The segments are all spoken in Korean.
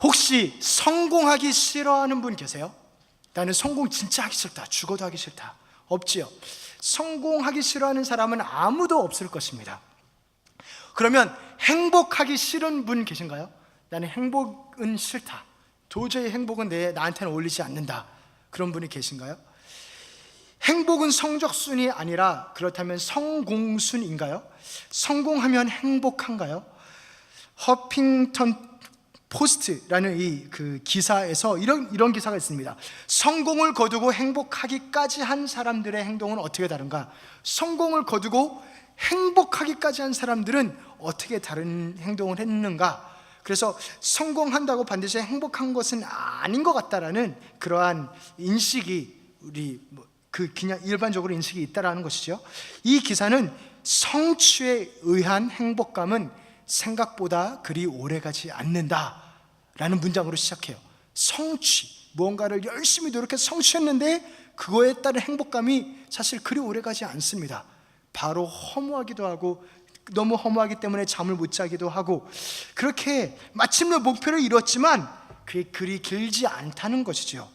혹시 성공하기 싫어하는 분 계세요? 나는 성공 진짜 하기 싫다, 죽어도 하기 싫다. 없지요. 성공하기 싫어하는 사람은 아무도 없을 것입니다. 그러면 행복하기 싫은 분 계신가요? 나는 행복은 싫다, 도저히 행복은 나한테는 어울리지 않는다, 그런 분이 계신가요? 행복은 성적순이 아니라 그렇다면 성공순인가요? 성공하면 행복한가요? 허핑턴 포스트라는 그 기사에서 이런 기사가 있습니다. 성공을 거두고 행복하기까지 한 사람들의 행동은 어떻게 다른가? 성공을 거두고 행복하기까지 한 사람들은 어떻게 다른 행동을 했는가? 그래서 성공한다고 반드시 행복한 것은 아닌 것 같다라는 그러한 인식이 그냥 일반적으로 인식이 있다라는 것이죠. 이 기사는 성취에 의한 행복감은 생각보다 그리 오래가지 않는다라는 문장으로 시작해요. 성취, 무언가를 열심히 노력해서 성취했는데 그거에 따른 행복감이 사실 그리 오래가지 않습니다. 바로 허무하기도 하고, 너무 허무하기 때문에 잠을 못 자기도 하고, 그렇게 마침내 목표를 이뤘지만 그게 그리 길지 않다는 것이죠.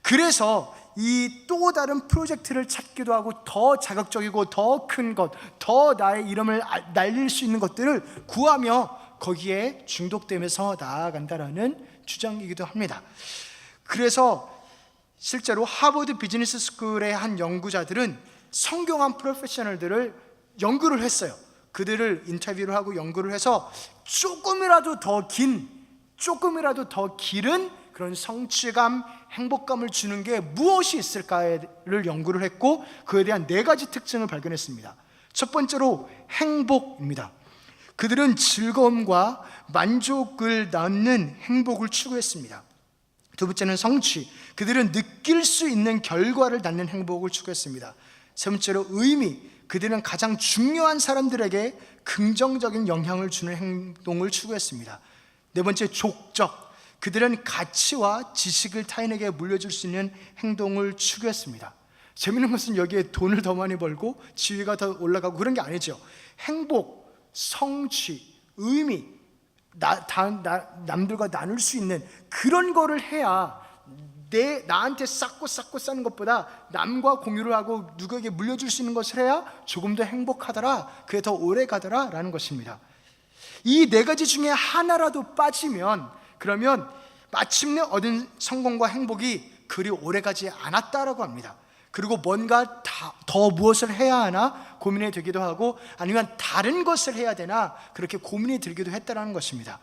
그래서 이 또 다른 프로젝트를 찾기도 하고, 더 자극적이고 더 큰 것, 더 나의 이름을 날릴 수 있는 것들을 구하며 거기에 중독되면서 나아간다라는 주장이기도 합니다. 그래서 실제로 하버드 비즈니스 스쿨의 한 연구자들은 성공한 프로페셔널들을 연구를 했어요. 그들을 인터뷰를 하고 연구를 해서 조금이라도 더 길은 그런 성취감, 행복감을 주는 게 무엇이 있을까를 연구를 했고, 그에 대한 4가지 특징을 발견했습니다. 첫 번째로 행복입니다. 그들은 즐거움과 만족을 낳는 행복을 추구했습니다. 두 번째는 성취, 그들은 느낄 수 있는 결과를 낳는 행복을 추구했습니다. 세 번째로 의미, 그들은 가장 중요한 사람들에게 긍정적인 영향을 주는 행동을 추구했습니다. 네 번째, 족적, 그들은 가치와 지식을 타인에게 물려줄 수 있는 행동을 추구했습니다. 재미있는 것은 여기에 돈을 더 많이 벌고 지위가 더 올라가고 그런 게 아니죠. 행복, 성취, 의미, 남들과 나눌 수 있는 그런 거를 해야, 나한테 쌓고 쌓는 것보다 남과 공유를 하고 누구에게 물려줄 수 있는 것을 해야 조금 더 행복하더라, 그게 더 오래 가더라 라는 것입니다. 이 4가지 중에 하나라도 빠지면, 그러면 마침내 얻은 성공과 행복이 그리 오래가지 않았다라고 합니다. 그리고 뭔가 더 무엇을 해야 하나 고민이 되기도 하고, 아니면 다른 것을 해야 되나 그렇게 고민이 들기도 했다라는 것입니다.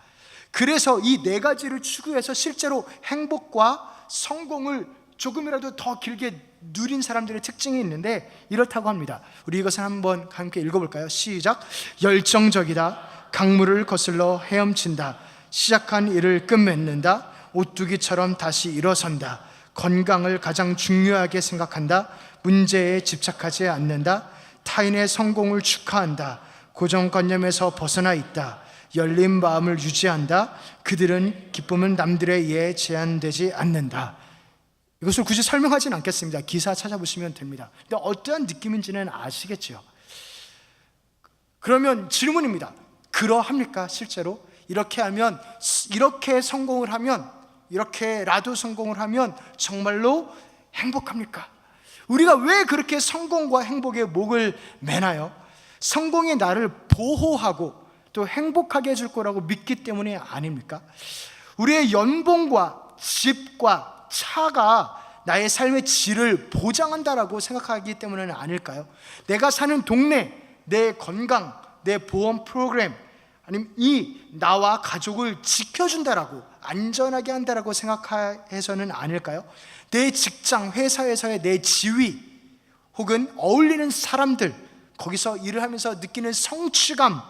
그래서 이 4가지를 추구해서 실제로 행복과 성공을 조금이라도 더 길게 누린 사람들의 특징이 있는데 이렇다고 합니다. 우리 이것을 한번 함께 읽어볼까요? 시작. 열정적이다, 강물을 거슬러 헤엄친다, 시작한 일을 끝맺는다, 오뚜기처럼 다시 일어선다, 건강을 가장 중요하게 생각한다, 문제에 집착하지 않는다, 타인의 성공을 축하한다, 고정관념에서 벗어나 있다, 열린 마음을 유지한다, 그들은 기쁨은 남들에 의해 제한되지 않는다. 이것을 굳이 설명하지는 않겠습니다. 기사 찾아보시면 됩니다. 근데 어떠한 느낌인지는 아시겠죠? 그러면 질문입니다. 그러합니까? 실제로? 이렇게 하면, 이렇게 성공을 하면, 이렇게라도 성공을 하면 정말로 행복합니까? 우리가 왜 그렇게 성공과 행복에 목을 매나요? 성공이 나를 보호하고 또 행복하게 해줄 거라고 믿기 때문이 아닙니까? 우리의 연봉과 집과 차가 나의 삶의 질을 보장한다라고 생각하기 때문은 아닐까요? 내가 사는 동네, 내 건강, 내 보험 프로그램, 아니면 나와 가족을 지켜준다라고, 안전하게 한다라고 생각해서는 아닐까요? 내 직장, 회사에서의 내 지위, 혹은 어울리는 사람들, 거기서 일을 하면서 느끼는 성취감,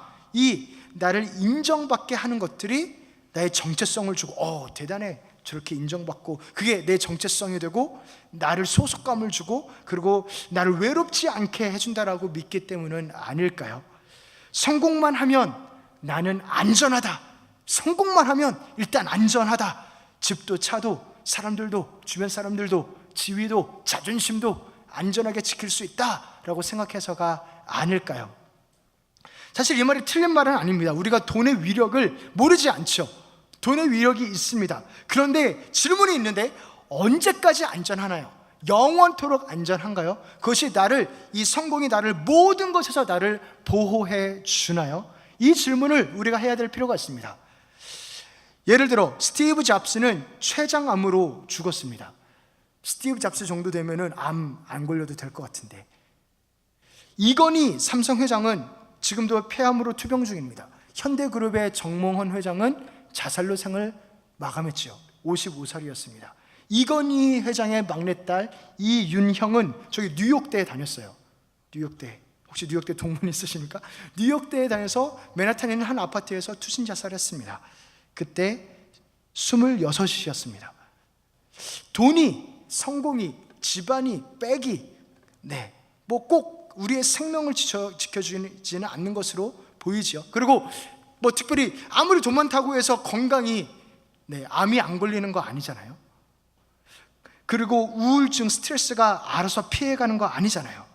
나를 인정받게 하는 것들이 나의 정체성을 주고, 대단해, 저렇게 인정받고, 그게 내 정체성이 되고 나를 소속감을 주고, 그리고 나를 외롭지 않게 해준다라고 믿기 때문은 아닐까요? 성공만 하면 나는 안전하다, 성공만 하면 일단 안전하다, 집도 차도 사람들도, 주변 사람들도, 지위도, 자존심도 안전하게 지킬 수 있다라고 생각해서가 아닐까요? 사실 이 말이 틀린 말은 아닙니다. 우리가 돈의 위력을 모르지 않죠. 돈의 위력이 있습니다. 그런데 질문이 있는데, 언제까지 안전하나요? 영원토록 안전한가요? 그것이 이 성공이 나를 모든 것에서 나를 보호해 주나요? 이 질문을 우리가 해야 될 필요가 있습니다. 예를 들어 스티브 잡스는 췌장암으로 죽었습니다. 스티브 잡스 정도 되면은 암 안 걸려도 될 것 같은데, 이건희 삼성 회장은 지금도 폐암으로 투병 중입니다. 현대그룹의 정몽헌 회장은 자살로 생을 마감했지요. 55살이었습니다. 이건희 회장의 막내딸 이윤형은 저기 뉴욕대에 다녔어요. 뉴욕대, 혹시 뉴욕대 동문 있으십니까? 뉴욕대에 다녀서 맨하탄에 있는 한 아파트에서 투신 자살했습니다. 그때 26이었습니다. 돈이, 성공이, 집안이, 빽이 뭐 꼭 우리의 생명을 지켜주지는 않는 것으로 보이죠. 그리고 뭐 특별히 아무리 돈 많다고 해서 건강이 암이 안 걸리는 거 아니잖아요. 그리고 우울증, 스트레스가 알아서 피해가는 거 아니잖아요.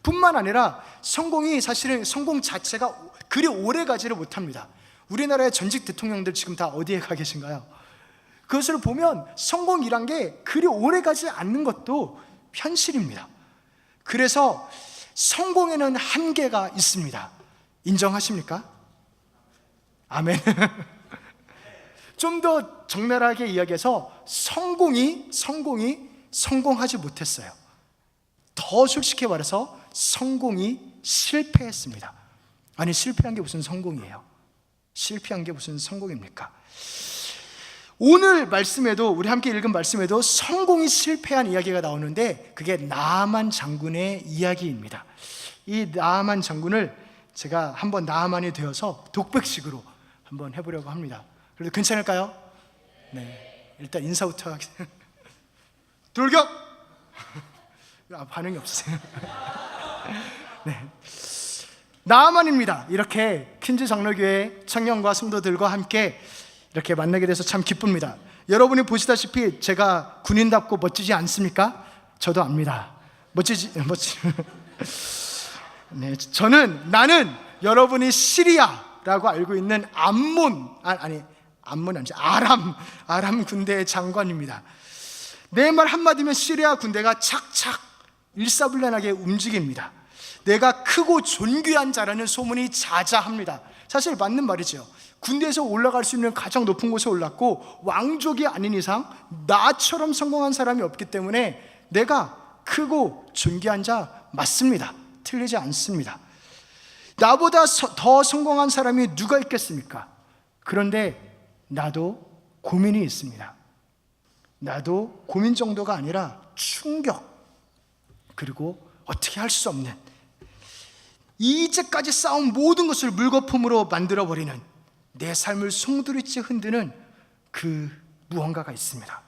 뿐만 아니라 성공이, 사실은 성공 자체가 그리 오래 가지를 못합니다. 우리나라의 전직 대통령들 지금 다 어디에 가 계신가요? 그것을 보면 성공이란 게 그리 오래 가지 않는 것도 현실입니다. 그래서 성공에는 한계가 있습니다. 인정하십니까? 아멘. 좀 더 적나라하게 이야기해서 성공이 성공하지 못했어요. 더 솔직히 말해서 성공이 실패했습니다. 아니, 실패한 게 무슨 성공이에요? 실패한 게 무슨 성공입니까? 오늘 말씀에도, 우리 함께 읽은 말씀에도 성공이 실패한 이야기가 나오는데, 그게 나아만 장군의 이야기입니다. 이 나아만 장군을 제가 한번 나아만이 되어서 독백식으로 한번 해보려고 합니다. 그래도 괜찮을까요? 네, 일단 인사부터 하겠습니다. 돌격! 반응이 없으세요. 네, 나아만입니다. 이렇게 퀸즈 장로교회 청년과 성도들과 함께 이렇게 만나게 돼서 참 기쁩니다. 여러분이 보시다시피 제가 군인답고 멋지지 않습니까? 저도 압니다. 네, 나는 여러분이 시리아라고 알고 있는 아람 군대의 장관입니다. 내 말 한마디면 시리아 군대가 착착 일사불란하게 움직입니다. 내가 크고 존귀한 자라는 소문이 자자합니다. 사실 맞는 말이죠. 군대에서 올라갈 수 있는 가장 높은 곳에 올랐고, 왕족이 아닌 이상 나처럼 성공한 사람이 없기 때문에 내가 크고 존귀한 자 맞습니다. 틀리지 않습니다. 나보다 더 성공한 사람이 누가 있겠습니까? 그런데 나도 고민이 있습니다. 나도 고민 정도가 아니라 충격, 그리고 어떻게 할 수 없는, 이제까지 쌓은 모든 것을 물거품으로 만들어버리는, 내 삶을 송두리째 흔드는 그 무언가가 있습니다.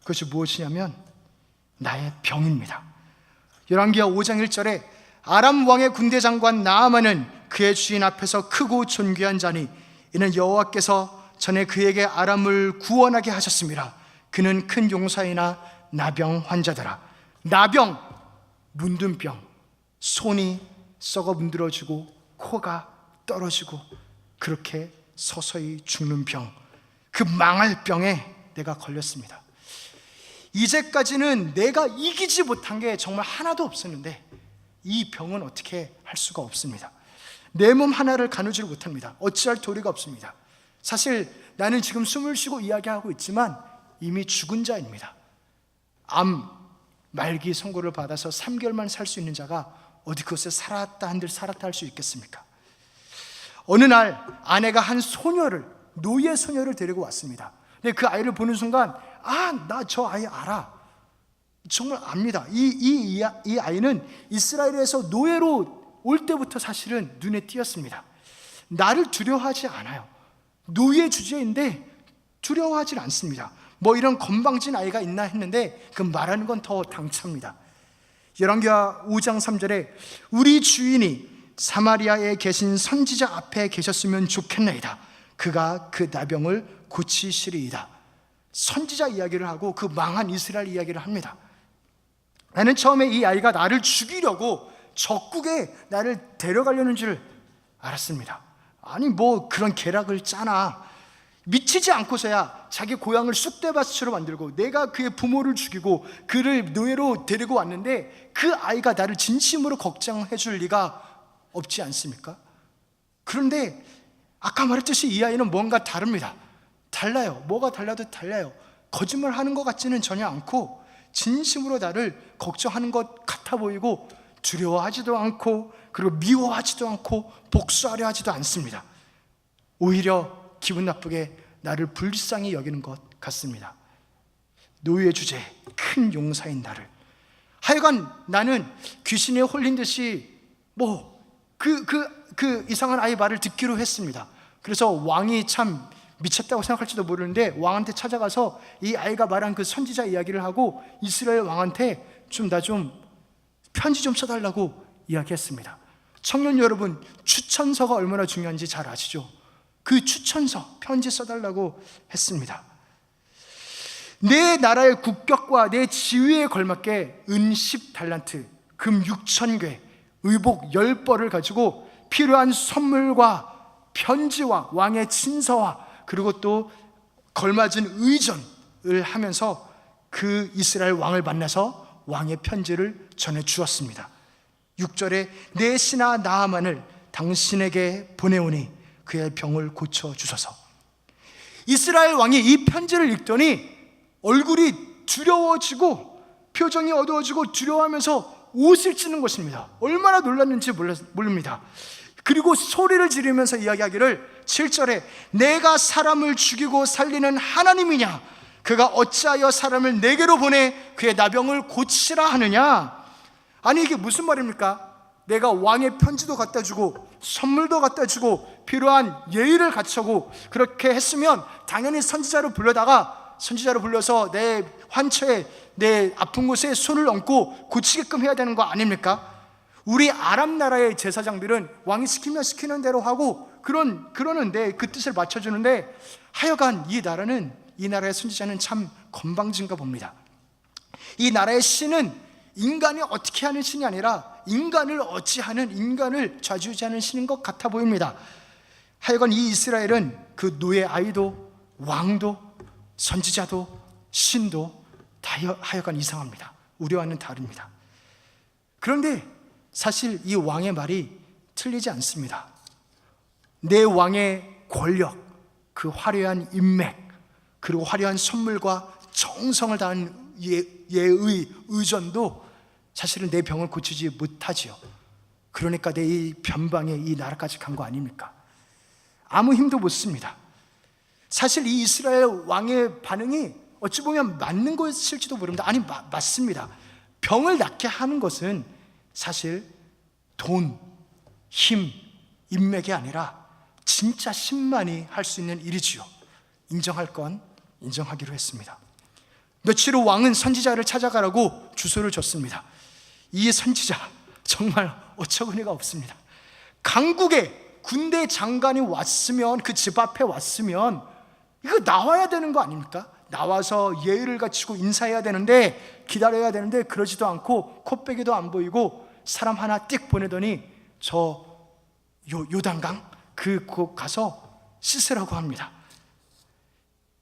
그것이 무엇이냐면 나의 병입니다. 열왕기하 5장 1절에 아람 왕의 군대 장관 나아만은 그의 주인 앞에서 크고 존귀한 자니 이는 여호와께서 전에 그에게 아람을 구원하게 하셨습니다. 그는 큰 용사이나 나병 환자더라. 나병, 문둥병, 손이 썩어 문드러지고 코가 떨어지고 그렇게 서서히 죽는 병, 그 망할 병에 내가 걸렸습니다. 이제까지는 내가 이기지 못한 게 정말 하나도 없었는데 이 병은 어떻게 할 수가 없습니다. 내 몸 하나를 가누지를 못합니다. 어찌할 도리가 없습니다. 사실 나는 지금 숨을 쉬고 이야기하고 있지만 이미 죽은 자입니다. 암 말기 선고를 받아서 3개월만 살 수 있는 자가 어디 그것에 살았다 한들 살았다 할 수 있겠습니까? 어느 날 아내가 한 소녀를, 노예 소녀를 데리고 왔습니다. 근데 그 아이를 보는 순간 나 저 아이 알아. 정말 압니다. 이 아이는 이스라엘에서 노예로 올 때부터 사실은 눈에 띄었습니다. 나를 두려워하지 않아요. 노예 주제인데 두려워하지 않습니다. 뭐 이런 건방진 아이가 있나 했는데 그 말하는 건 더 당차입니다. 열왕기하 5장 3절에 우리 주인이 사마리아에 계신 선지자 앞에 계셨으면 좋겠나이다. 그가 그 나병을 고치시리이다. 선지자 이야기를 하고 그 망한 이스라엘 이야기를 합니다. 나는 처음에 이 아이가 나를 죽이려고 적국에 나를 데려가려는 줄 알았습니다. 아니 뭐 그런 계략을 짜나. 미치지 않고서야 자기 고향을 쑥대밭으로 만들고 내가 그의 부모를 죽이고 그를 노예로 데리고 왔는데 그 아이가 나를 진심으로 걱정해 줄 리가 없지 않습니까? 그런데 아까 말했듯이 이 아이는 뭔가 다릅니다. 달라요. 뭐가 달라도 달라요. 거짓말하는 것 같지는 전혀 않고 진심으로 나를 걱정하는 것 같아 보이고 두려워하지도 않고 그리고 미워하지도 않고 복수하려 하지도 않습니다. 오히려 기분 나쁘게 나를 불쌍히 여기는 것 같습니다. 노예 주제 큰 용사인 나를, 하여간 나는 귀신에 홀린 듯이 그 이상한 아이 말을 듣기로 했습니다. 그래서 왕이 참 미쳤다고 생각할지도 모르는데 왕한테 찾아가서 이 아이가 말한 그 선지자 이야기를 하고 이스라엘 왕한테 나 좀 편지 좀 써달라고 이야기했습니다. 청년 여러분, 추천서가 얼마나 중요한지 잘 아시죠? 그 추천서, 편지 써달라고 했습니다. 내 나라의 국격과 내 지위에 걸맞게 은 10달란트, 금 6,000개, 의복 10벌을 가지고 필요한 선물과 편지와 왕의 친서와 그리고 또 걸맞은 의전을 하면서 그 이스라엘 왕을 만나서 왕의 편지를 전해 주었습니다. 6절에 내 신하 나아만을 당신에게 보내오니 그의 병을 고쳐주소서. 이스라엘 왕이 이 편지를 읽더니 얼굴이 두려워지고 표정이 어두워지고 두려워하면서 옷을 찢는 것입니다. 얼마나 놀랐는지 모릅니다. 그리고 소리를 지르면서 이야기하기를 7절에 내가 사람을 죽이고 살리는 하나님이냐? 그가 어찌하여 사람을 내게로 보내 그의 나병을 고치라 하느냐? 아니 이게 무슨 말입니까? 내가 왕의 편지도 갖다 주고 선물도 갖다 주고 필요한 예의를 갖추고 그렇게 했으면 당연히 선지자를 불러서 내 환처에 내 아픈 곳에 손을 얹고 고치게끔 해야 되는 거 아닙니까? 우리 아람 나라의 제사장들은 왕이 시키면 시키는 대로 하고 그러는데 그 뜻을 맞춰주는데 하여간 이 나라의 선지자는 참 건방진가 봅니다. 이 나라의 신은 인간이 어떻게 하는 신이 아니라 인간을 어찌하는, 인간을 좌지우지하는 신인 것 같아 보입니다. 하여간 이 이스라엘은 그 노예 아이도 왕도 선지자도 신도 다 하여간 이상합니다. 우리와는 다릅니다. 그런데 사실 이 왕의 말이 틀리지 않습니다. 내 왕의 권력, 그 화려한 인맥, 그리고 화려한 선물과 정성을 다한 예의, 의전도 사실은 내 병을 고치지 못하지요. 그러니까 내 이 변방에 이 나라까지 간 거 아닙니까? 아무 힘도 못 씁니다. 사실 이 이스라엘 왕의 반응이 어찌 보면 맞는 것일지도 모릅니다. 아니 맞습니다. 병을 낫게 하는 것은 사실 돈, 힘, 인맥이 아니라 진짜 신만이 할 수 있는 일이지요. 인정할 건 인정하기로 했습니다. 며칠 후 왕은 선지자를 찾아가라고 주소를 줬습니다. 이 선지자 정말 어처구니가 없습니다. 강국에 군대 장관이 왔으면, 그 집 앞에 왔으면 이거 나와야 되는 거 아닙니까? 나와서 예의를 갖추고 인사해야 되는데, 기다려야 되는데 그러지도 않고 콧배기도 안 보이고 사람 하나 띡 보내더니 저 요단강 그곳 가서 씻으라고 합니다.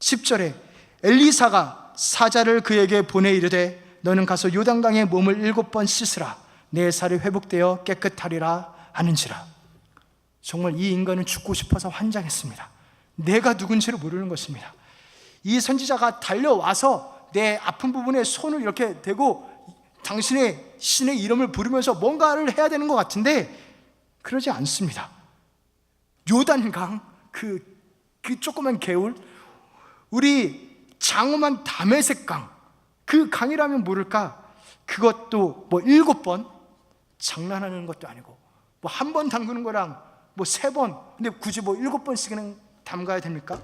10절에 엘리사가 사자를 그에게 보내 이르되 너는 가서 요단강에 몸을 7번 씻으라 내 살이 회복되어 깨끗하리라 하는지라. 정말 이 인간은 죽고 싶어서 환장했습니다. 내가 누군지를 모르는 것입니다. 이 선지자가 달려와서 내 아픈 부분에 손을 이렇게 대고 당신의 신의 이름을 부르면서 뭔가를 해야 되는 것 같은데 그러지 않습니다. 요단강 그 조그만 개울, 우리 장엄한 다메섹강, 그 강이라면 모를까? 그것도 7번 장난하는 것도 아니고 한 번 담그는 거랑 3번, 근데 굳이 7번씩은 담가야 됩니까?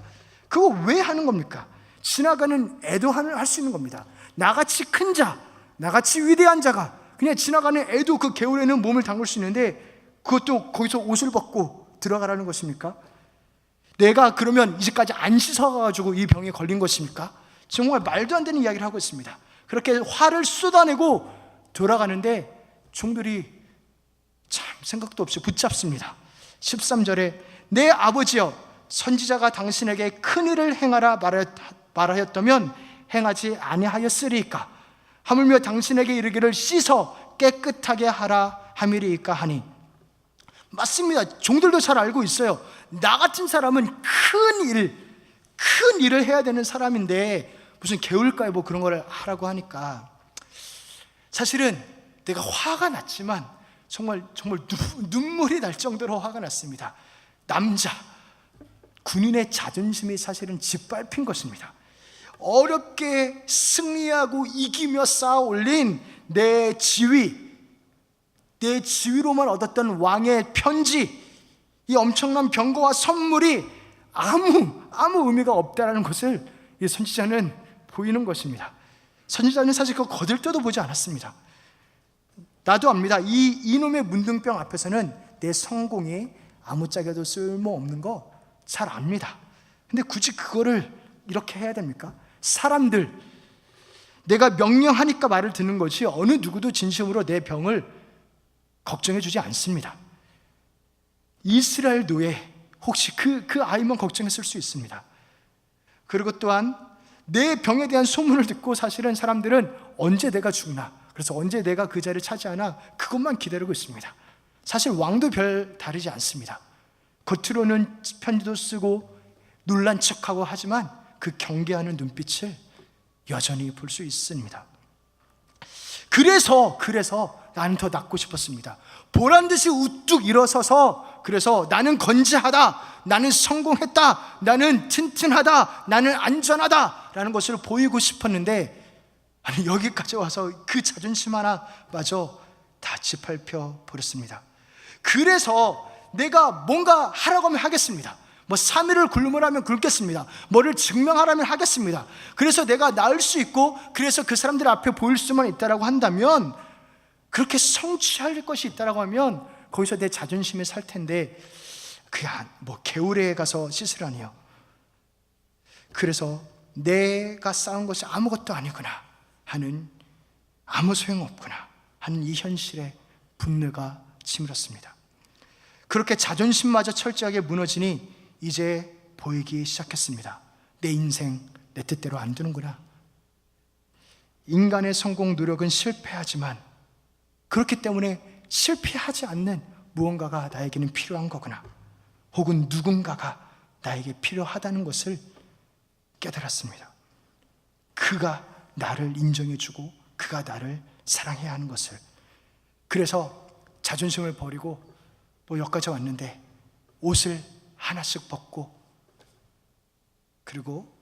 그거 왜 하는 겁니까? 지나가는 애도 할 수 있는 겁니다. 나같이 큰 자, 나같이 위대한 자가 그냥 지나가는 애도 그 개울에는 몸을 담글 수 있는데 그것도 거기서 옷을 벗고 들어가라는 것입니까? 내가 그러면 이제까지 안 씻어가지고 이 병에 걸린 것입니까? 정말 말도 안 되는 이야기를 하고 있습니다. 그렇게 화를 쏟아내고 돌아가는데 종들이 참 생각도 없이 붙잡습니다. 13절에 내 아버지여 선지자가 당신에게 큰 일을 행하라 말하였다면 행하지 아니하였으리이까? 하물며 당신에게 이르기를 씻어 깨끗하게 하라 함이리이까 하니. 맞습니다. 종들도 잘 알고 있어요. 나 같은 사람은 큰 일을 해야 되는 사람인데 무슨 개울가에 뭐 그런 걸 하라고 하니까, 사실은 내가 화가 났지만 정말 눈물이 날 정도로 화가 났습니다. 남자, 군인의 자존심이 사실은 짓밟힌 것입니다. 어렵게 승리하고 이기며 쌓아 올린 내 지위로만 얻었던 왕의 편지, 이 엄청난 병거와 선물이 아무 의미가 없다라는 것을 이 선지자는 보이는 것입니다. 선지자는 사실 그거 거들떠도 보지 않았습니다. 나도 압니다. 이놈의 문둥병 앞에서는 내 성공이 아무짝에도 쓸모없는 거 잘 압니다. 근데 굳이 그거를 이렇게 해야 됩니까? 사람들, 내가 명령하니까 말을 듣는 것이 어느 누구도 진심으로 내 병을 걱정해 주지 않습니다. 이스라엘 노예, 혹시 그 아이만 걱정했을 수 있습니다. 그리고 또한 내 병에 대한 소문을 듣고 사실은 사람들은 언제 내가 죽나, 그래서 언제 내가 그 자리를 차지하나 그것만 기다리고 있습니다. 사실 왕도 별 다르지 않습니다. 겉으로는 편지도 쓰고 놀란 척하고 하지만 그 경계하는 눈빛을 여전히 볼 수 있습니다. 그래서 나는 더 낫고 싶었습니다. 보란듯이 우뚝 일어서서, 그래서 나는 건재하다, 나는 성공했다, 나는 튼튼하다, 나는 안전하다 라는 것을 보이고 싶었는데, 아니, 여기까지 와서 그 자존심 하나마저 다 짓밟혀 버렸습니다. 그래서 내가 뭔가 하라고 하면 하겠습니다. 뭐 3일을 굶으라면 굶겠습니다. 뭐를 증명하라면 하겠습니다. 그래서 내가 나을 수 있고, 그래서 그 사람들 앞에 보일 수만 있다라고 한다면, 그렇게 성취할 것이 있다라고 하면 거기서 내 자존심이 살 텐데, 그게 뭐 개울에 가서 씻으라니요. 그래서 내가 쌓은 것이 아무것도 아니구나 하는, 아무 소용없구나 하는 이 현실에 분노가 치밀었습니다. 그렇게 자존심마저 철저하게 무너지니 이제 보이기 시작했습니다. 내 인생 내 뜻대로 안 되는구나. 인간의 성공 노력은 실패하지만 그렇기 때문에 실패하지 않는 무언가가 나에게는 필요한 거구나, 혹은 누군가가 나에게 필요하다는 것을 깨달았습니다. 그가 나를 인정해주고 그가 나를 사랑해야 하는 것을. 그래서 자존심을 버리고 뭐 여기까지 왔는데 옷을 하나씩 벗고 그리고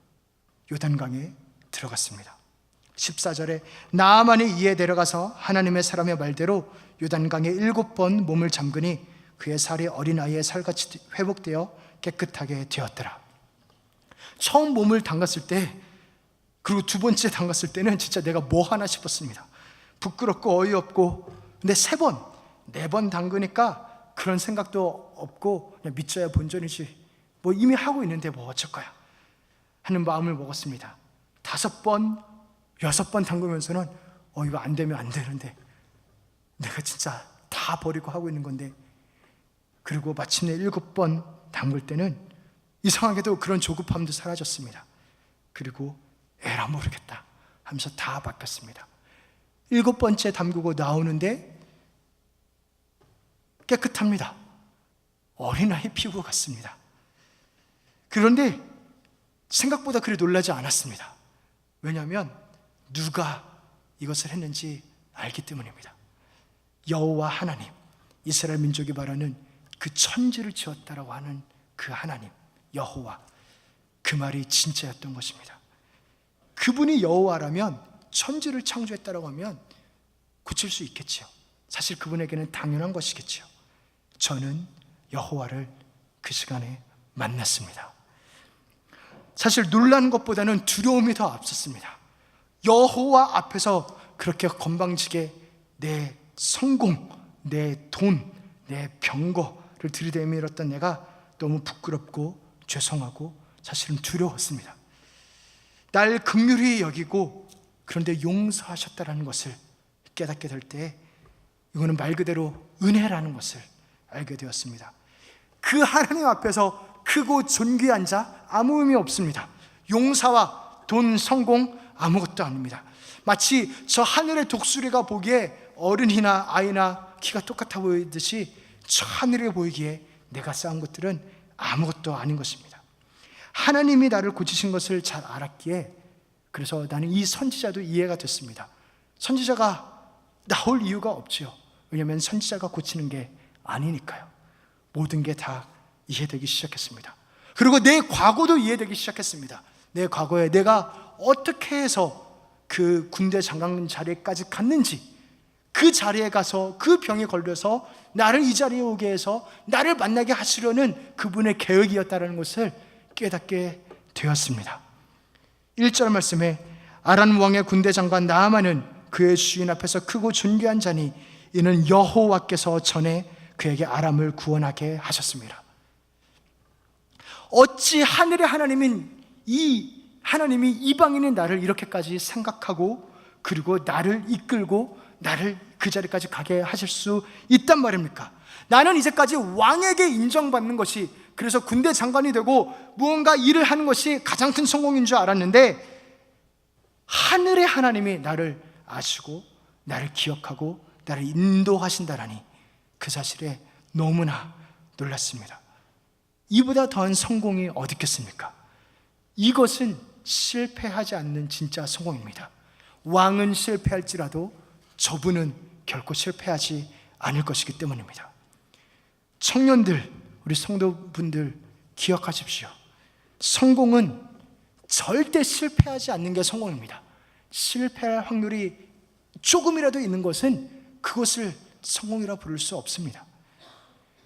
요단강에 들어갔습니다. 14절에 나아만이 이에 내려가서 하나님의 사람의 말대로 요단강에 7번 몸을 잠그니 그의 살이 어린아이의 살같이 회복되어 깨끗하게 되었더라. 처음 몸을 담갔을 때, 그리고 두 번째 담갔을 때는 진짜 내가 뭐 하나 싶었습니다. 부끄럽고 어이없고. 근데 3번, 4번 담그니까 그런 생각도 없고 그냥 믿져야 본전이지, 뭐 이미 하고 있는데 뭐 어쩔 거야 하는 마음을 먹었습니다. 5번, 6번 담그면서는 이거 안 되면 안 되는데, 내가 진짜 다 버리고 하고 있는 건데. 그리고 마침내 7번 담글 때는 이상하게도 그런 조급함도 사라졌습니다. 그리고 에라 모르겠다 하면서 다 바뀌었습니다. 7번째 담그고 나오는데 깨끗합니다. 어린아이 피부 같습니다. 그런데 생각보다 그리 놀라지 않았습니다. 왜냐하면 누가 이것을 했는지 알기 때문입니다. 여호와 하나님, 이스라엘 민족이 말하는 그 천지를 지었다라고 하는 그 하나님 여호와, 그 말이 진짜였던 것입니다. 그분이 여호와라면, 천지를 창조했다라고 하면 고칠 수 있겠지요. 사실 그분에게는 당연한 것이겠지요. 저는 여호와를 그 시간에 만났습니다. 사실 놀라는 것보다는 두려움이 더 앞섰습니다. 여호와 앞에서 그렇게 건방지게 내 성공, 내 돈, 내 병거를 들이대밀었던 내가 너무 부끄럽고 죄송하고 사실은 두려웠습니다. 날 긍휼히 여기고 그런데 용서하셨다라는 것을 깨닫게 될 때, 이거는 말 그대로 은혜라는 것을 알게 되었습니다. 그 하나님 앞에서 크고 존귀한 자 아무 의미 없습니다. 용사와 돈, 성공 아무것도 아닙니다. 마치 저 하늘의 독수리가 보기에 어른이나 아이나 키가 똑같아 보이듯이 저 하늘에 보이기에 내가 쌓은 것들은 아무것도 아닌 것입니다. 하나님이 나를 고치신 것을 잘 알았기에 그래서 나는 이 선지자도 이해가 됐습니다. 선지자가 나올 이유가 없지요. 왜냐하면 선지자가 고치는 게 아니니까요. 모든 게 다 이해되기 시작했습니다. 그리고 내 과거도 이해되기 시작했습니다. 내 과거에 내가 어떻게 해서 그 군대 장관 자리에까지 갔는지, 그 자리에 가서 그 병에 걸려서 나를 이 자리에 오게 해서 나를 만나게 하시려는 그분의 계획이었다는 것을 깨닫게 되었습니다. 1절 말씀에 아람 왕의 군대 장관 나아만은 그의 주인 앞에서 크고 존귀한 자니 이는 여호와께서 전에 그에게 아람을 구원하게 하셨습니다. 어찌 하늘의 하나님이 이방인인 나를 이렇게까지 생각하고 그리고 나를 이끌고 나를 그 자리까지 가게 하실 수 있단 말입니까? 나는 이제까지 왕에게 인정받는 것이, 그래서 군대 장관이 되고 무언가 일을 하는 것이 가장 큰 성공인 줄 알았는데 하늘의 하나님이 나를 아시고 나를 기억하고 나를 인도하신다라니 그 사실에 너무나 놀랐습니다. 이보다 더한 성공이 어디 있겠습니까? 이것은 실패하지 않는 진짜 성공입니다. 왕은 실패할지라도 저분은 결코 실패하지 않을 것이기 때문입니다. 청년들, 우리 성도분들 기억하십시오. 성공은 절대 실패하지 않는 게 성공입니다. 실패할 확률이 조금이라도 있는 것은 그것을 성공이라 부를 수 없습니다.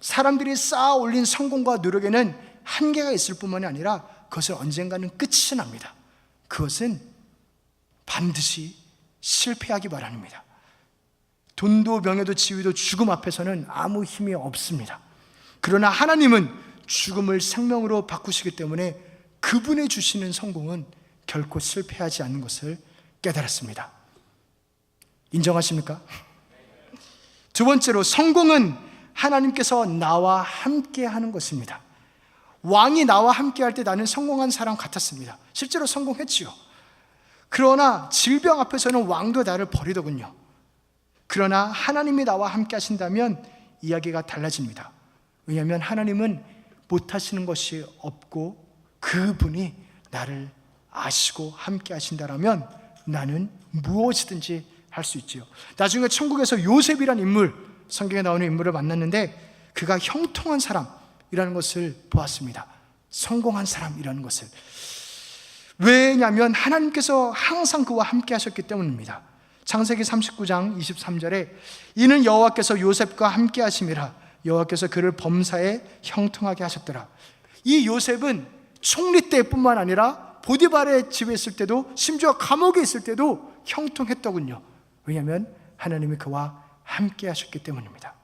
사람들이 쌓아 올린 성공과 노력에는 한계가 있을 뿐만이 아니라 그것은 언젠가는 끝이 납니다. 그것은 반드시 실패하기 바랍니다. 돈도 명예도 지위도 죽음 앞에서는 아무 힘이 없습니다. 그러나 하나님은 죽음을 생명으로 바꾸시기 때문에 그분이 주시는 성공은 결코 실패하지 않는 것을 깨달았습니다. 인정하십니까? 두 번째로, 성공은 하나님께서 나와 함께 하는 것입니다. 왕이 나와 함께 할 때 나는 성공한 사람 같았습니다. 실제로 성공했지요. 그러나 질병 앞에서는 왕도 나를 버리더군요. 그러나 하나님이 나와 함께 하신다면 이야기가 달라집니다. 왜냐하면 하나님은 못하시는 것이 없고 그분이 나를 아시고 함께 하신다라면 나는 무엇이든지 할 수 있지요. 나중에 천국에서 요셉이란 인물, 성경에 나오는 인물을 만났는데 그가 형통한 사람이라는 것을 보았습니다. 성공한 사람이라는 것을. 왜냐하면 하나님께서 항상 그와 함께 하셨기 때문입니다. 창세기 39장 23절에 이는 여호와께서 요셉과 함께 하심이라 여호와께서 그를 범사에 형통하게 하셨더라. 이 요셉은 총리 때뿐만 아니라 보디발의 집에 있을 때도, 심지어 감옥에 있을 때도 형통했더군요. 왜냐하면 하나님이 그와 함께 하셨기 때문입니다.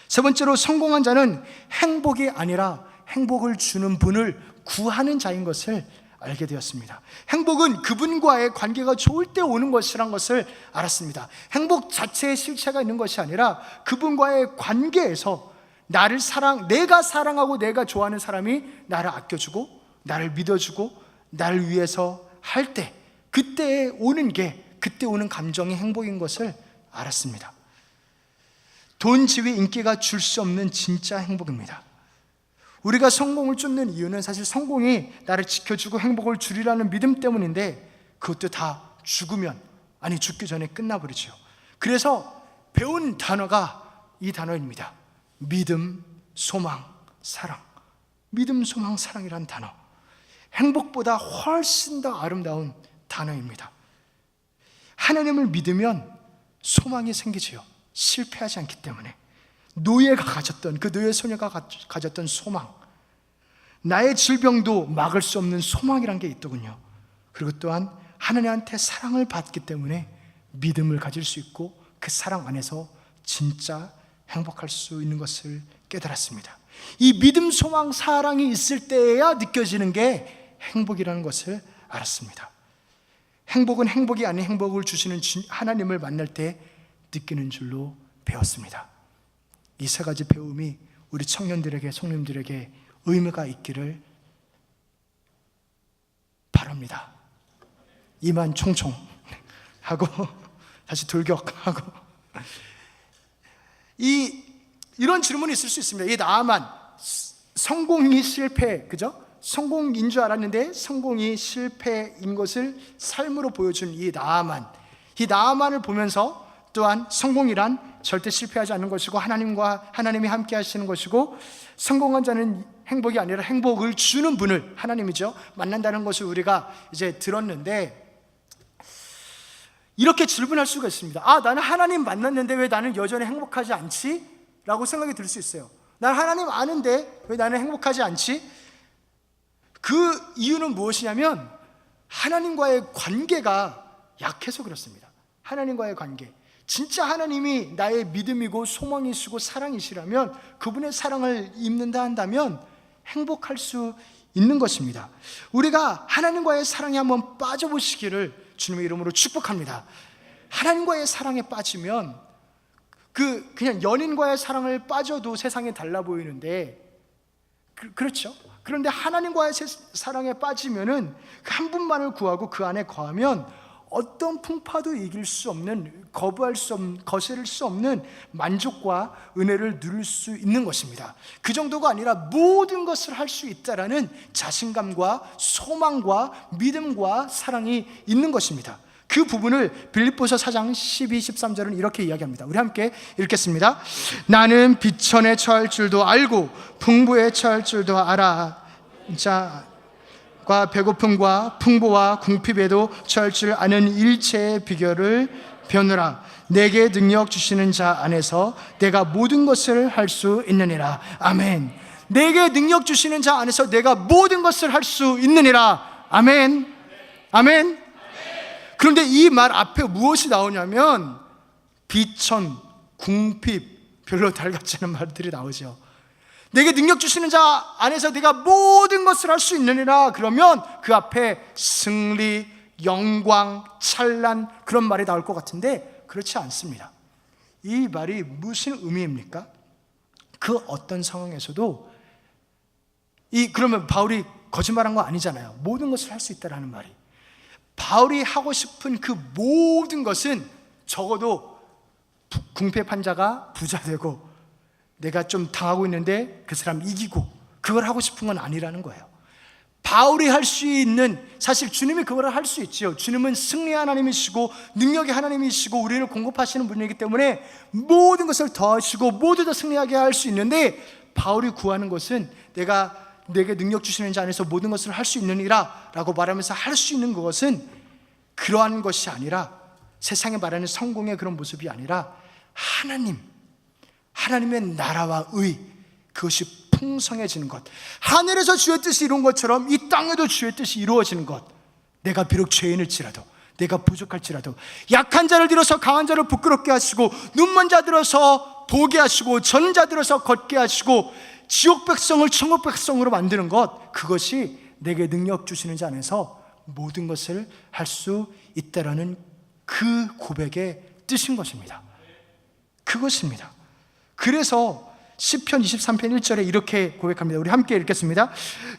세 번째로, 성공한 자는 행복이 아니라 행복을 주는 분을 구하는 자인 것을 알게 되었습니다. 행복은 그분과의 관계가 좋을 때 오는 것이란 것을 알았습니다. 행복 자체의 실체가 있는 것이 아니라 그분과의 관계에서 내가 사랑하고 내가 좋아하는 사람이 나를 아껴주고 나를 믿어주고 나를 위해서 할 때, 그때 오는 감정이 행복인 것을 알았습니다. 돈, 지위, 인기가 줄 수 없는 진짜 행복입니다. 우리가 성공을 쫓는 이유는 사실 성공이 나를 지켜주고 행복을 주리라는 믿음 때문인데 그것도 다 죽기 전에 끝나버리죠. 그래서 배운 단어가 이 단어입니다. 믿음, 소망, 사랑. 믿음, 소망, 사랑이란 단어. 행복보다 훨씬 더 아름다운 단어입니다. 하나님을 믿으면 소망이 생기지요. 실패하지 않기 때문에. 노예가 가졌던, 그 노예 소녀가 가졌던 소망, 나의 질병도 막을 수 없는 소망이란 게 있더군요. 그리고 또한 하나님한테 사랑을 받기 때문에 믿음을 가질 수 있고 그 사랑 안에서 진짜 행복할 수 있는 것을 깨달았습니다. 이 믿음, 소망, 사랑이 있을 때야 느껴지는 게 행복이라는 것을 알았습니다. 행복은 행복이 아닌 행복을 주시는 하나님을 만날 때 느끼는 줄로 배웠습니다. 이 세 가지 배움이 우리 청년들에게, 성님들에게 의미가 있기를 바랍니다. 이만 총총 하고 다시 돌격하고, 이런 질문이 있을 수 있습니다. 이 나아만, 성공이 실패, 그죠? 성공인 줄 알았는데 성공이 실패인 것을 삶으로 보여준 이 나아만을 보면서 또한 성공이란 절대 실패하지 않는 것이고 하나님이 함께 하시는 것이고, 성공한 자는 행복이 아니라 행복을 주는 분을, 하나님이죠, 만난다는 것을 우리가 이제 들었는데, 이렇게 질문할 수가 있습니다. 나는 하나님 만났는데 왜 나는 여전히 행복하지 않지? 라고 생각이 들 수 있어요. 난 하나님 아는데 왜 나는 행복하지 않지? 그 이유는 무엇이냐면 하나님과의 관계가 약해서 그렇습니다. 하나님과의 관계, 진짜 하나님이 나의 믿음이고 소망이시고 사랑이시라면, 그분의 사랑을 입는다 한다면 행복할 수 있는 것입니다. 우리가 하나님과의 사랑에 한번 빠져보시기를 주님의 이름으로 축복합니다. 하나님과의 사랑에 빠지면 그냥 연인과의 사랑을 빠져도 세상이 달라 보이는데, 그렇죠? 그런데 하나님과의 사랑에 빠지면은 한 분만을 구하고 그 안에 거하면 어떤 풍파도 이길 수 없는, 거부할 수 없는, 거스를 수 없는 만족과 은혜를 누릴 수 있는 것입니다. 그 정도가 아니라 모든 것을 할 수 있다라는 자신감과 소망과 믿음과 사랑이 있는 것입니다. 그 부분을 빌립보서 4장 12, 13절은 이렇게 이야기합니다. 우리 함께 읽겠습니다. 나는 비천에 처할 줄도 알고 풍부에 처할 줄도 알아. 과 배고픔과 풍부와 궁핍에도 처할 줄 아는 일체의 비결을 배우느라. 내게 능력 주시는 자 안에서 내가 모든 것을 할 수 있느니라. 아멘. 내게 능력 주시는 자 안에서 내가 모든 것을 할 수 있느니라. 아멘. 아멘. 그런데 이 말 앞에 무엇이 나오냐면 비천, 궁핍, 별로 달갑지 않은 말들이 나오죠. 내게 능력 주시는 자 안에서 내가 모든 것을 할 수 있느니라. 그러면 그 앞에 승리, 영광, 찬란, 그런 말이 나올 것 같은데 그렇지 않습니다. 이 말이 무슨 의미입니까? 그 어떤 상황에서도 그러면 바울이 거짓말한 거 아니잖아요. 모든 것을 할 수 있다라는 말이, 바울이 하고 싶은 그 모든 것은 적어도 궁핍한 자가 부자 되고, 내가 좀 당하고 있는데 그 사람 이기고, 그걸 하고 싶은 건 아니라는 거예요. 바울이 할 수 있는, 사실 주님이 그걸 할 수 있지요. 주님은 승리의 하나님이시고 능력의 하나님이시고 우리를 공급하시는 분이기 때문에 모든 것을 더하시고 모두 다 승리하게 할 수 있는데, 바울이 구하는 것은 내게 능력 주시는 자 안에서 모든 것을 할 수 있느니라 라고 말하면서 할 수 있는 그것은 그러한 것이 아니라, 세상에 말하는 성공의 그런 모습이 아니라 하나님의 나라와 의, 그것이 풍성해지는 것, 하늘에서 주의 뜻이 이룬 것처럼 이 땅에도 주의 뜻이 이루어지는 것. 내가 비록 죄인일지라도, 내가 부족할지라도, 약한 자를 들어서 강한 자를 부끄럽게 하시고, 눈먼 자 들어서 보게 하시고, 전 자 들어서 걷게 하시고, 지옥 백성을 천국 백성으로 만드는 것, 그것이 내게 능력 주시는 자 안에서 모든 것을 할 수 있다라는 그 고백의 뜻인 것입니다. 그것입니다. 그래서 시편 23편 1절에 이렇게 고백합니다. 우리 함께 읽겠습니다.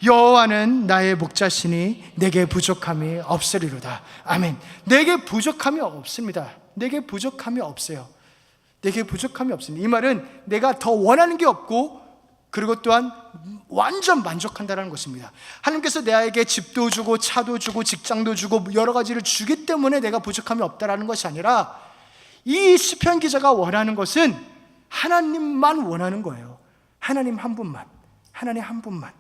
여호와는 나의 목자시니 내게 부족함이 없으리로다. 아멘. 내게 부족함이 없습니다. 내게 부족함이 없어요. 내게 부족함이 없습니다. 이 말은 내가 더 원하는 게 없고, 그리고 또한 완전 만족한다는 것입니다. 하나님께서 내게 집도 주고 차도 주고 직장도 주고 여러 가지를 주기 때문에 내가 부족함이 없다라는 것이 아니라, 이 시편 기자가 원하는 것은 하나님만 원하는 거예요. 하나님 한 분만, 하나님 한 분만,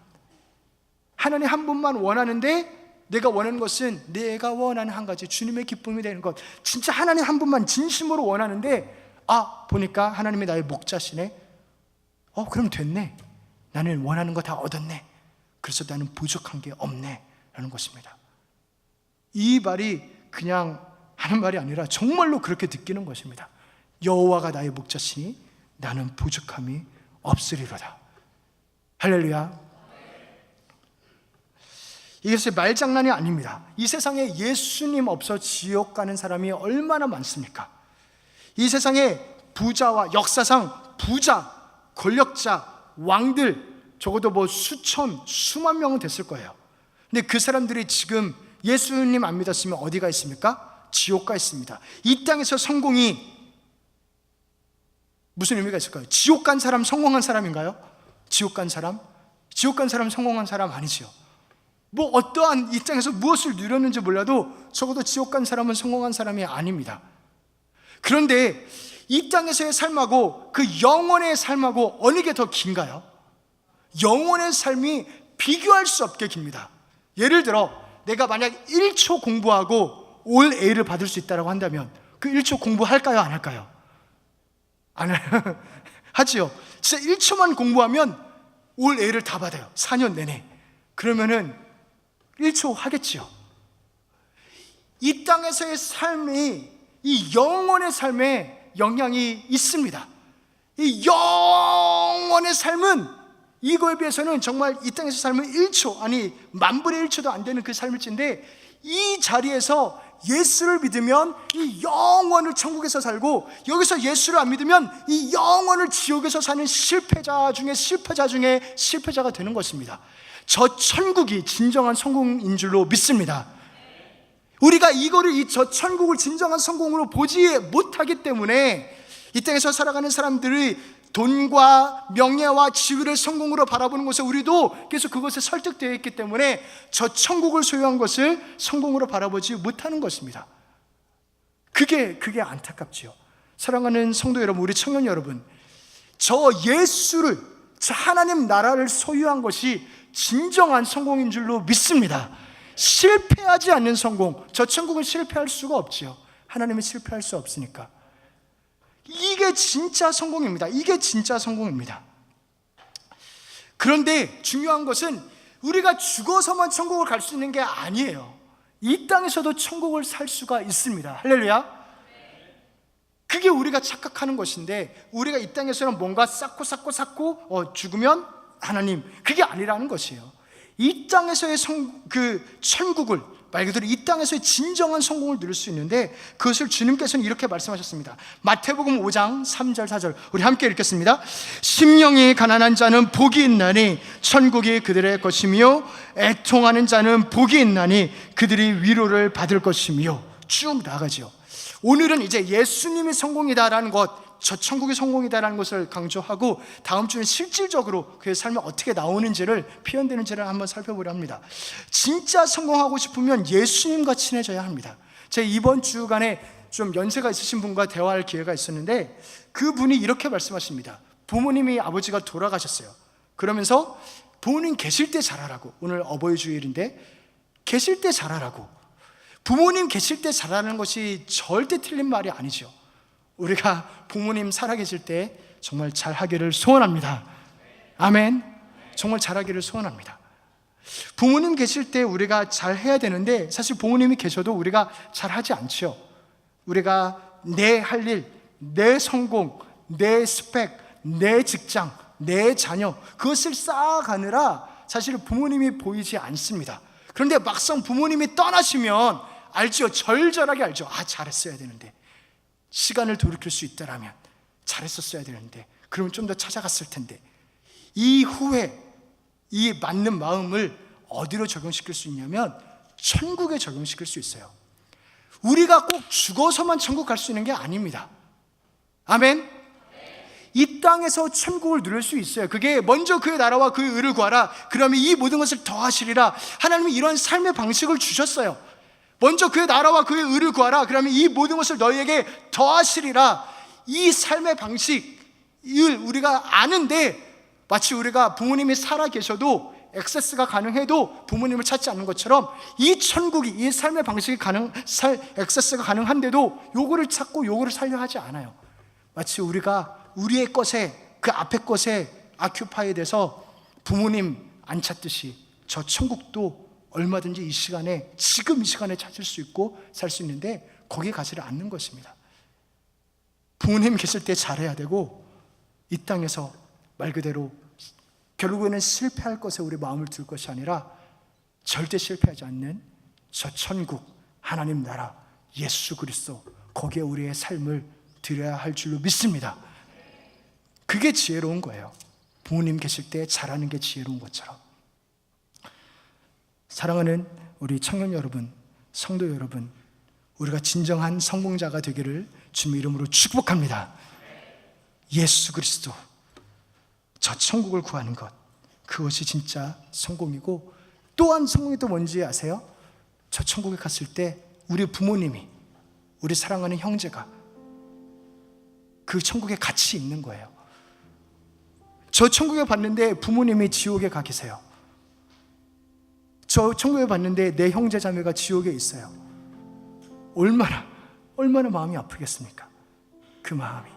하나님 한 분만 원하는데, 내가 원하는 것은 내가 원하는 한 가지, 주님의 기쁨이 되는 것. 진짜 하나님 한 분만 진심으로 원하는데, 보니까 하나님이 나의 목자시네. 그럼 됐네. 나는 원하는 거 다 얻었네. 그래서 나는 부족한 게 없네 라는 것입니다. 이 말이 그냥 하는 말이 아니라 정말로 그렇게 느끼는 것입니다. 여호와가 나의 목자시니 나는 부족함이 없으리로다. 할렐루야. 이것이 말장난이 아닙니다. 이 세상에 예수님 없어 지옥 가는 사람이 얼마나 많습니까? 이 세상에 부자와, 역사상 부자, 권력자, 왕들, 적어도 뭐 수천, 수만 명은 됐을 거예요. 근데 그 사람들이 지금 예수님 안 믿었으면 어디가 있습니까? 지옥가 있습니다. 이 땅에서 성공이 무슨 의미가 있을까요? 지옥 간 사람 성공한 사람인가요? 지옥 간 사람? 지옥 간 사람 성공한 사람 아니지요. 뭐 어떠한 이 땅에서 무엇을 누렸는지 몰라도 적어도 지옥 간 사람은 성공한 사람이 아닙니다. 그런데 이 땅에서의 삶하고 그 영원의 삶하고 어느 게 더 긴가요? 영원의 삶이 비교할 수 없게 깁니다. 예를 들어 내가 만약 1초 공부하고 올 A를 받을 수 있다고 한다면 그 1초 공부할까요? 안 할까요? 안 해요. 하지요. 진짜 1초만 공부하면 올 A를 다 받아요. 4년 내내. 그러면은 1초 하겠지요. 이 땅에서의 삶이 이 영원의 삶에 영향이 있습니다. 이 영원의 삶은 이거에 비해서는 정말 이 땅에서 삶은 1초, 아니 만분의 1초도 안 되는 그 삶일진데, 이 자리에서 예수를 믿으면 이 영원을 천국에서 살고, 여기서 예수를 안 믿으면 이 영원을 지옥에서 사는 실패자 중에 실패자가 되는 것입니다. 저 천국이 진정한 성공인 줄로 믿습니다. 우리가 저 천국을 진정한 성공으로 보지 못하기 때문에 이 땅에서 살아가는 사람들이 돈과 명예와 지위를 성공으로 바라보는 것에 우리도 계속 그것에 설득되어 있기 때문에 저 천국을 소유한 것을 성공으로 바라보지 못하는 것입니다. 그게 안타깝지요. 사랑하는 성도 여러분, 우리 청년 여러분, 저 예수를, 저 하나님 나라를 소유한 것이 진정한 성공인 줄로 믿습니다. 실패하지 않는 성공, 저 천국은 실패할 수가 없지요. 하나님은 실패할 수 없으니까. 이게 진짜 성공입니다. 이게 진짜 성공입니다. 그런데 중요한 것은 우리가 죽어서만 천국을 갈 수 있는 게 아니에요. 이 땅에서도 천국을 살 수가 있습니다. 할렐루야. 그게 우리가 착각하는 것인데, 우리가 이 땅에서는 뭔가 쌓고 죽으면 하나님, 그게 아니라는 것이에요. 이 땅에서의 천국을, 말 그대로 이 땅에서의 진정한 성공을 누릴 수 있는데, 그것을 주님께서는 이렇게 말씀하셨습니다. 마태복음 5장 3절 4절 우리 함께 읽겠습니다. 심령이 가난한 자는 복이 있나니 천국이 그들의 것이며, 애통하는 자는 복이 있나니 그들이 위로를 받을 것이며. 쭉 나가죠. 오늘은 이제 예수님이 성공이다라는 것, 저 천국이 성공이다라는 것을 강조하고, 다음 주는 실질적으로 그의 삶이 어떻게 나오는지를, 표현되는지를 한번 살펴보려 합니다. 진짜 성공하고 싶으면 예수님과 친해져야 합니다. 제가 이번 주간에 좀 연세가 있으신 분과 대화할 기회가 있었는데, 그분이 이렇게 말씀하십니다. 부모님이, 아버지가 돌아가셨어요. 그러면서 부모님 계실 때 잘하라고, 오늘 어버이 주일인데 계실 때 잘하라고. 부모님 계실 때 잘하는 것이 절대 틀린 말이 아니죠. 우리가 부모님 살아계실 때 정말 잘하기를 소원합니다. 아멘. 정말 잘하기를 소원합니다. 부모님 계실 때 우리가 잘해야 되는데, 사실 부모님이 계셔도 우리가 잘하지 않죠. 우리가 내 할 일, 내 성공, 내 스펙, 내 직장, 내 자녀, 그것을 쌓아가느라 사실 부모님이 보이지 않습니다. 그런데 막상 부모님이 떠나시면 알죠. 절절하게 알죠. 아, 잘했어야 되는데, 시간을 돌이킬 수 있다라면 잘했었어야 되는데, 그러면 좀 더 찾아갔을 텐데. 이후에 이 맞는 마음을 어디로 적용시킬 수 있냐면 천국에 적용시킬 수 있어요. 우리가 꼭 죽어서만 천국 갈 수 있는 게 아닙니다. 아멘. 이 땅에서 천국을 누릴 수 있어요. 그게 먼저 그의 나라와 그의 의를 구하라, 그러면 이 모든 것을 더하시리라. 하나님이 이런 삶의 방식을 주셨어요. 먼저 그의 나라와 그의 의를 구하라, 그러면 이 모든 것을 너희에게 더하시리라. 이 삶의 방식을 우리가 아는데, 마치 우리가 부모님이 살아 계셔도 액세스가 가능해도 부모님을 찾지 않는 것처럼, 이 천국이, 이 삶의 방식이 액세스가 가능한데도 요거를 찾고 요거를 살려 하지 않아요. 마치 우리가 우리의 것에, 그 앞의 것에 아큐파이에 돼서 부모님 안 찾듯이 저 천국도 얼마든지 이 시간에, 지금 이 시간에 찾을 수 있고 살 수 있는데 거기에 가지를 않는 것입니다. 부모님 계실 때 잘해야 되고, 이 땅에서 말 그대로 결국에는 실패할 것에 우리 마음을 둘 것이 아니라 절대 실패하지 않는 저 천국, 하나님 나라, 예수 그리스도, 거기에 우리의 삶을 드려야 할 줄로 믿습니다. 그게 지혜로운 거예요. 부모님 계실 때 잘하는 게 지혜로운 것처럼. 사랑하는 우리 청년 여러분, 성도 여러분, 우리가 진정한 성공자가 되기를 주님의 이름으로 축복합니다. 예수 그리스도, 저 천국을 구하는 것, 그것이 진짜 성공이고, 또한 성공이 또 뭔지 아세요? 저 천국에 갔을 때 우리 부모님이, 우리 사랑하는 형제가 그 천국에 같이 있는 거예요. 저 천국에 봤는데 부모님이 지옥에 가 계세요. 저 천국에 봤는데 내 형제 자매가 지옥에 있어요. 얼마나 마음이 아프겠습니까? 그 마음이.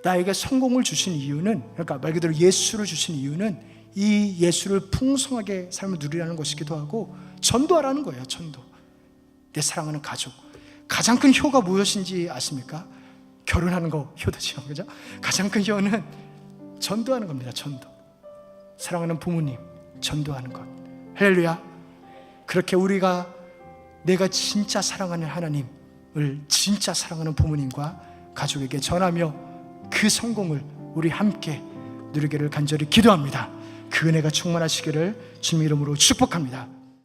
나에게 성공을 주신 이유는, 그러니까 말 그대로 예수를 주신 이유는 이 예수를 풍성하게 삶을 누리라는 것이기도 하고, 전도하라는 거예요. 전도. 내 사랑하는 가족, 가장 큰 효가 무엇인지 아십니까? 결혼하는 거 효도죠, 그죠? 가장 큰 효는 전도하는 겁니다. 전도. 사랑하는 부모님, 전도하는 것. 할렐루야. 그렇게 우리가 내가 진짜 사랑하는 하나님을 진짜 사랑하는 부모님과 가족에게 전하며 그 성공을 우리 함께 누리기를 간절히 기도합니다. 그 은혜가 충만하시기를 주님 이름으로 축복합니다.